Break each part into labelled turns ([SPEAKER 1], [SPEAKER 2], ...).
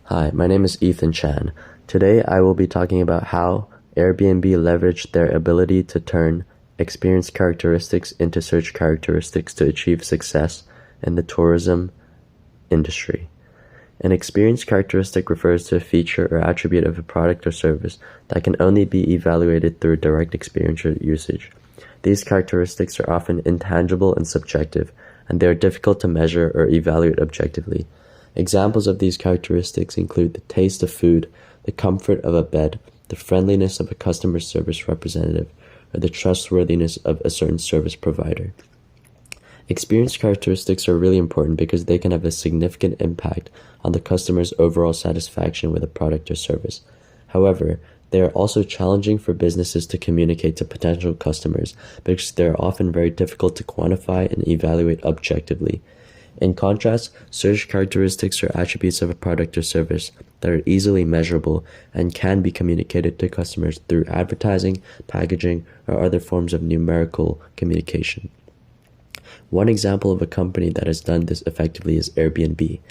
[SPEAKER 1] Hi, my name is Ethan Chan. Today I will be talking about how Airbnb leveraged their ability to turn experience characteristics into search characteristics to achieve success in the tourism industry. An experience characteristic refers to a feature or attribute of a product or service that can only be evaluated through direct experiential usage. These characteristics are often intangible and subjective, and they are difficult to measure or evaluate objectively. Examples of these characteristics include the taste of food, the comfort of a bed, the friendliness of a customer service representative, or the trustworthiness of a certain service provider. Experience characteristics are really important because they can have a significant impact on the customer's overall satisfaction with a product or service. However, they are also challenging for businesses to communicate to potential customers because they are often very difficult to quantify and evaluate objectively. In contrast, search characteristics are attributes of a product or service that are easily measurable and can be communicated to customers through advertising, packaging, or other forms of numerical communication. One example of a company that has done this effectively is Airbnb.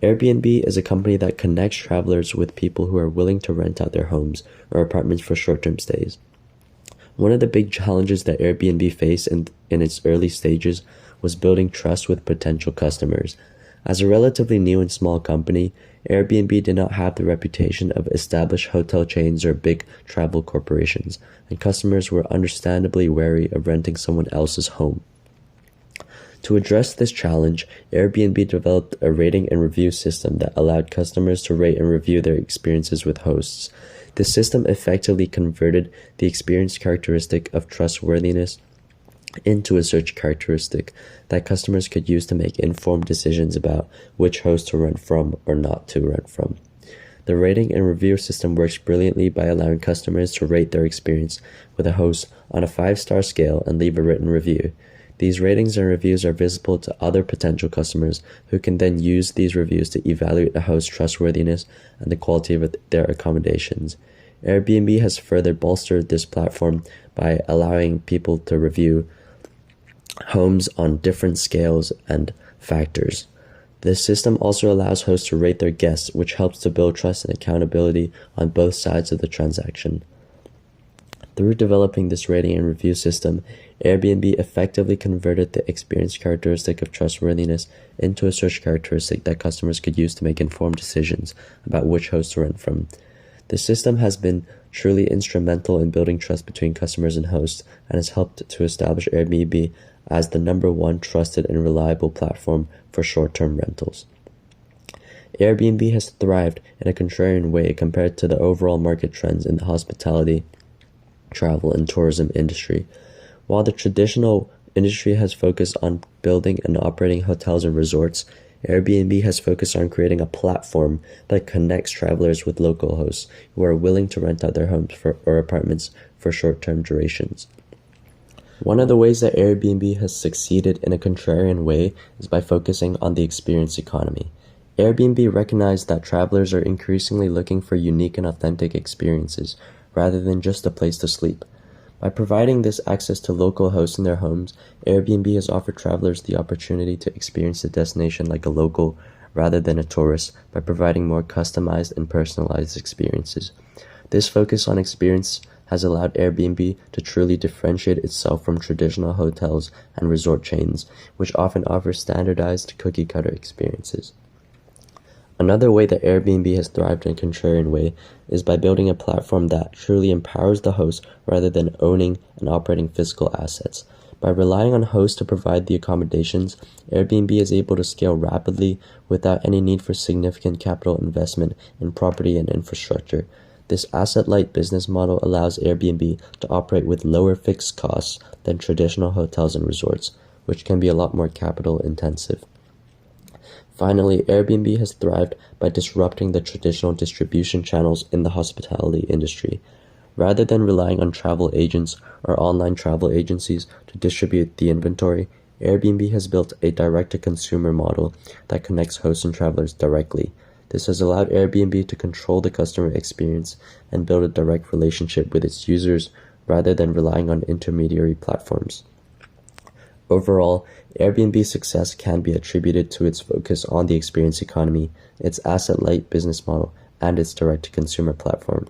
[SPEAKER 1] Airbnb is a company that connects travelers with people who are willing to rent out their homes or apartments for short-term stays. One of the big challenges that Airbnb faced in its early stages was building trust with potential customers. As a relatively new and small company, Airbnb did not have the reputation of established hotel chains or big travel corporations, and customers were understandably wary of renting someone else's home. To address this challenge, Airbnb developed a rating and review system that allowed customers to rate and review their experiences with hosts. This system effectively converted the experience characteristic of trustworthiness into a search characteristic that customers could use to make informed decisions about which host to rent from or not to rent from. The rating and review system works brilliantly by allowing customers to rate their experience with a host on a 5-star scale and leave a written review. These ratings and reviews are visible to other potential customers who can then use these reviews to evaluate a host's trustworthiness and the quality of their accommodations. Airbnb has further bolstered this platform by allowing people to review homes on different scales and factors. This system also allows hosts to rate their guests, which helps to build trust and accountability on both sides of the transaction. Through developing this rating and review system, Airbnb effectively converted the experience characteristic of trustworthiness into a search characteristic that customers could use to make informed decisions about which host to rent from. The system has been truly instrumental in building trust between customers and hosts and has helped to establish Airbnb as the #1 trusted and reliable platform for short-term rentals. Airbnb has thrived in a contrarian way compared to the overall market trends in the hospitality, travel, and tourism industry. While the traditional industry has focused on building and operating hotels and resorts, Airbnb has focused on creating a platform that connects travelers with local hosts who are willing to rent out their homes or apartments for short-term durations. One of the ways that Airbnb has succeeded in a contrarian way is by focusing on the experience economy. Airbnb recognized that travelers are increasingly looking for unique and authentic experiences rather than just a place to sleep. By providing this access to local hosts in their homes, Airbnb has offered travelers the opportunity to experience the destination like a local rather than a tourist by providing more customized and personalized experiences. This focus on experience has allowed Airbnb to truly differentiate itself from traditional hotels and resort chains, which often offer standardized cookie-cutter experiences. Another way that Airbnb has thrived in a contrarian way is by building a platform that truly empowers the host rather than owning and operating physical assets. By relying on hosts to provide the accommodations, Airbnb is able to scale rapidly without any need for significant capital investment in property and infrastructure. This asset-light business model allows Airbnb to operate with lower fixed costs than traditional hotels and resorts, which can be a lot more capital intensive. Finally, Airbnb has thrived by disrupting the traditional distribution channels in the hospitality industry. Rather than relying on travel agents or online travel agencies to distribute the inventory, Airbnb has built a direct-to-consumer model that connects hosts and travelers directly. This has allowed Airbnb to control the customer experience and build a direct relationship with its users rather than relying on intermediary platforms. Overall, Airbnb's success can be attributed to its focus on the experience economy, its asset-light business model, and its direct-to-consumer platform.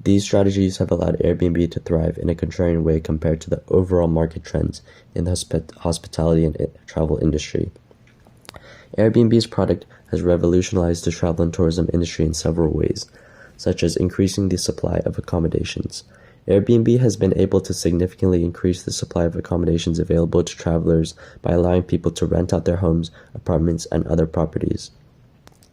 [SPEAKER 1] These strategies have allowed Airbnb to thrive in a contrarian way compared to the overall market trends in the hospitality and travel industry. Airbnb's product has revolutionized the travel and tourism industry in several ways, such as increasing the supply of accommodations. Airbnb has been able to significantly increase the supply of accommodations available to travelers by allowing people to rent out their homes, apartments, and other properties.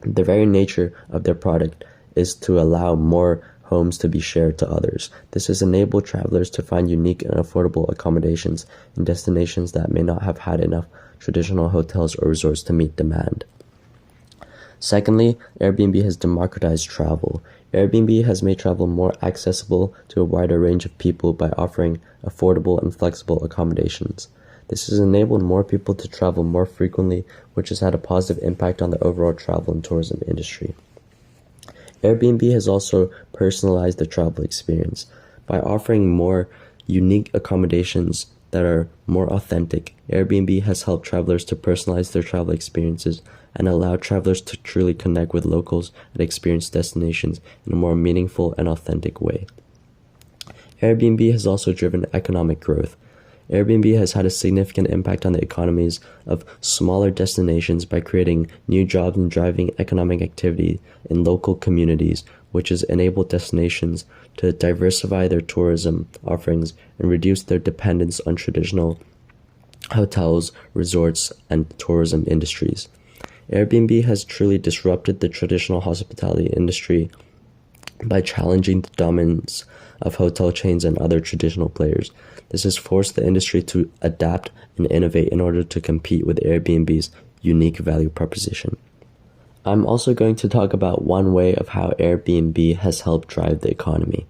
[SPEAKER 1] The very nature of their product is to allow more homes to be shared to others. This has enabled travelers to find unique and affordable accommodations in destinations that may not have had enough traditional hotels or resorts to meet demand. Secondly, Airbnb has democratized travel. Airbnb has made travel more accessible to a wider range of people by offering affordable and flexible accommodations. This has enabled more people to travel more frequently, which has had a positive impact on the overall travel and tourism industry. Airbnb has also personalized the travel experience. By offering more unique accommodations that are more authentic, Airbnb has helped travelers to personalize their travel experiences and allow travelers to truly connect with locals and experience destinations in a more meaningful and authentic way. Airbnb has also driven economic growth. Airbnb has had a significant impact on the economies of smaller destinations by creating new jobs and driving economic activity in local communities, which has enabled destinations to diversify their tourism offerings and reduce their dependence on traditional hotels, resorts, and tourism industries. Airbnb has truly disrupted the traditional hospitality industry by challenging the dominance of hotel chains and other traditional players. This has forced the industry to adapt and innovate in order to compete with Airbnb's unique value proposition. I'm also going to talk about one way of how Airbnb has helped drive the economy.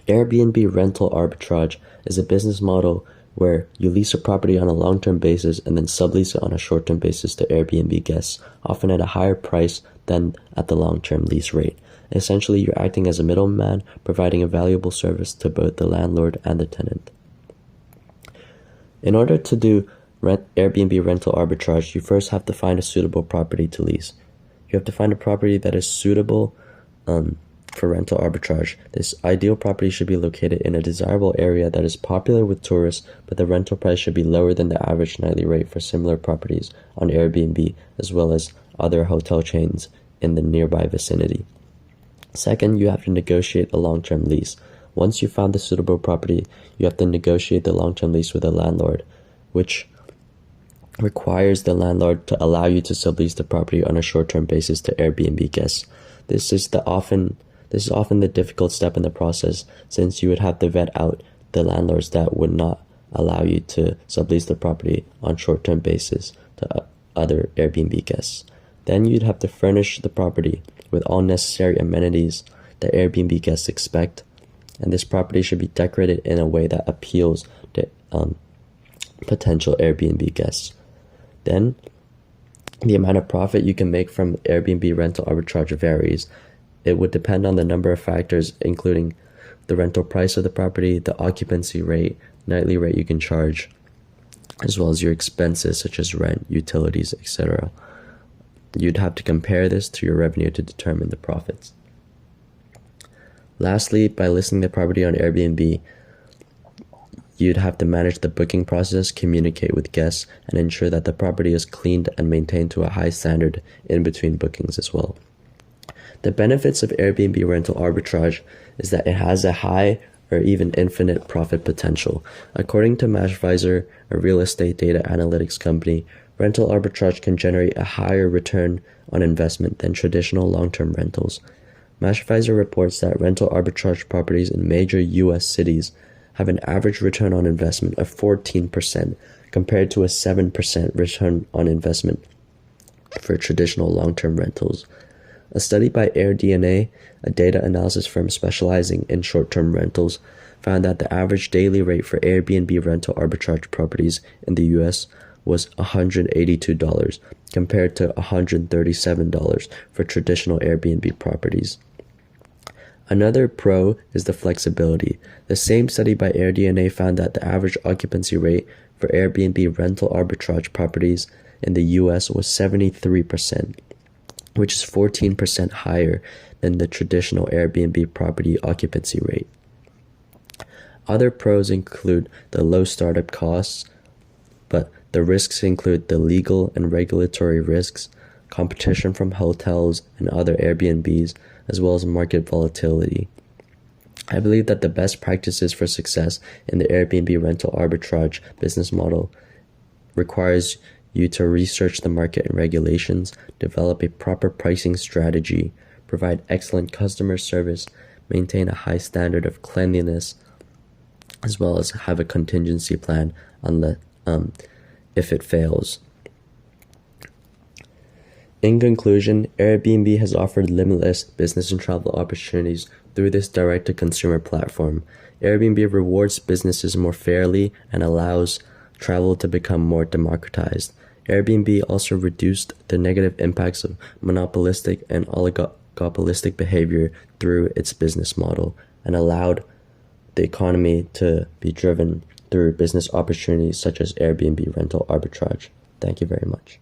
[SPEAKER 1] Airbnb rental arbitrage is a business model where you lease a property on a long-term basis and then sublease it on a short-term basis to Airbnb guests, often at a higher price than at the long-term lease rate. Essentially, you're acting as a middleman, providing a valuable service to both the landlord and the tenant. In order to do Airbnb rental arbitrage, you first have to find a suitable property to lease. You have to find a property that is suitable for rental arbitrage. This ideal property should be located in a desirable area that is popular with tourists, but the rental price should be lower than the average nightly rate for similar properties on Airbnb, as well as other hotel chains in the nearby vicinity. Second, you have to negotiate a long-term lease. Once you found the suitable property, you have to negotiate the long-term lease with the landlord, which requires the landlord to allow you to sublease the property on a short-term basis to Airbnb guests. This is often the difficult step in the process, since you would have to vet out the landlords that would not allow you to sublease the property on short-term basis to other Airbnb guests. Then you'd have to furnish the property with all necessary amenities that Airbnb guests expect, and this property should be decorated in a way that appeals to potential Airbnb guests. Then, the amount of profit you can make from Airbnb rental arbitrage varies. It would depend on the number of factors, including the rental price of the property, the occupancy rate, nightly rate you can charge, as well as your expenses such as rent, utilities, etc. You'd have to compare this to your revenue to determine the profits. Lastly, by listing the property on Airbnb, you'd have to manage the booking process, communicate with guests, and ensure that the property is cleaned and maintained to a high standard in between bookings as well. The benefits of Airbnb rental arbitrage is that it has a high or even infinite profit potential. According to Mashvisor, a real estate data analytics company, rental arbitrage can generate a higher return on investment than traditional long-term rentals. Mashvisor reports that rental arbitrage properties in major U.S. cities have an average return on investment of 14% compared to a 7% return on investment for traditional long-term rentals. A study by AirDNA, a data analysis firm specializing in short-term rentals, found that the average daily rate for Airbnb rental arbitrage properties in the U.S. was $182 compared to $137 for traditional Airbnb properties. Another pro is the flexibility. The same study by AirDNA found that the average occupancy rate for Airbnb rental arbitrage properties in the US was 73%, which is 14% higher than the traditional Airbnb property occupancy rate. Other pros include the low startup costs, but the risks include the legal and regulatory risks, competition from hotels and other Airbnbs, as well as market volatility. I believe that the best practices for success in the Airbnb rental arbitrage business model requires you to research the market and regulations, develop a proper pricing strategy, provide excellent customer service, maintain a high standard of cleanliness, as well as have a contingency plan if it fails. In conclusion, Airbnb has offered limitless business and travel opportunities through this direct-to-consumer platform. Airbnb rewards businesses more fairly and allows travel to become more democratized. Airbnb also reduced the negative impacts of monopolistic and oligopolistic behavior through its business model and allowed the economy to be driven through business opportunities such as Airbnb rental arbitrage. Thank you very much.